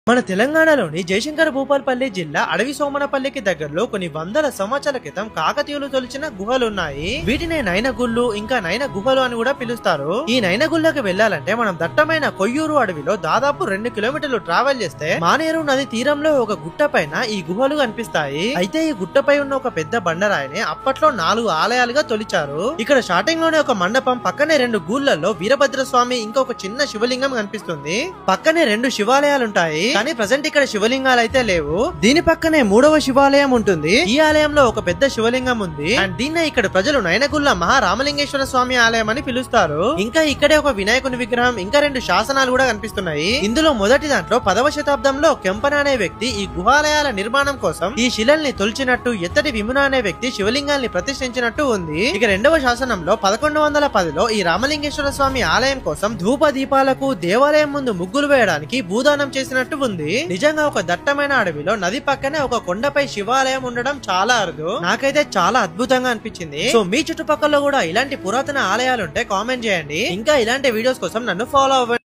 మన తెలంగాణలోని జయశంకర్ భూపాల్పల్లి జిల్లా అడవి సోమనపల్లికి దగ్గరలో కొన్ని వందల సంవత్సరాల క్రితం కాకతీయులు తొలిచిన గుహలున్నాయి. వీటిని నైనగుళ్ళు ఇంకా నైన గుహలు అని కూడా పిలుస్తారు. ఈ నైనగుళ్ళకి వెళ్లాలంటే మనం దట్టమైన కొయ్యూరు అడవిలో దాదాపు 2 కిలోమీటర్లు ట్రావెల్ చేస్తే మానేరు నది తీరంలో ఒక గుట్ట పైన ఈ గుహలు కనిపిస్తాయి. అయితే ఈ గుట్టపై ఉన్న ఒక పెద్ద బండరాయిని అప్పట్లో 4 ఆలయాలుగా తొలిచారు. ఇక్కడ స్టార్టింగ్ లోనే ఒక మండపం, పక్కనే 2 గూళ్ళల్లో వీరభద్రస్వామి ఇంకా ఒక చిన్న శివలింగం కనిపిస్తుంది. పక్కనే 2 శివాలయాలుంటాయి. కానీ ప్రజెంట్ ఇక్కడ శివలింగాలు అయితే లేవు. దీని పక్కనే 3వ శివాలయం ఉంటుంది. ఈ ఆలయంలో ఒక పెద్ద శివలింగం ఉంది. అండ్ దీన్నే ఇక్కడ ప్రజలు నైనగుళ్ళ మహారామలింగేశ్వర స్వామి ఆలయం అని పిలుస్తారు. ఇంకా ఇక్కడే ఒక వినాయకుని విగ్రహం ఇంకా 2 శాసనాలు కూడా కనిపిస్తున్నాయి. ఇందులో మొదటి దాంట్లో 10వ శతాబ్దంలో కెంపన అనే వ్యక్తి ఈ గుహాలయాల నిర్మాణం కోసం ఈ శిలల్ని తొలిచినట్టు, ఎత్తటి విమున అనే వ్యక్తి శివలింగాల్ని ప్రతిష్ఠించినట్టు ఉంది. ఇక 2వ శాసనంలో 1110లో ఈ రామలింగేశ్వర స్వామి ఆలయం కోసం ధూప దీపాలకు దేవాలయం ముందు ముగ్గులు వేయడానికి భూదానం చేసినట్టు ఉంది. నిజంగా ఒక దట్టమైన అడవిలో నది పక్కనే ఒక కొండపై శివాలయం ఉండడం చాలా అరుదు. నాకైతే చాలా అద్భుతంగా అనిపించింది. సో మీ చుట్టుపక్కల కూడా ఇలాంటి పురాతన ఆలయాలుంటే కామెంట్ చేయండి. ఇంకా ఇలాంటి వీడియోస్ కోసం నన్ను ఫాలో అవ్వండి.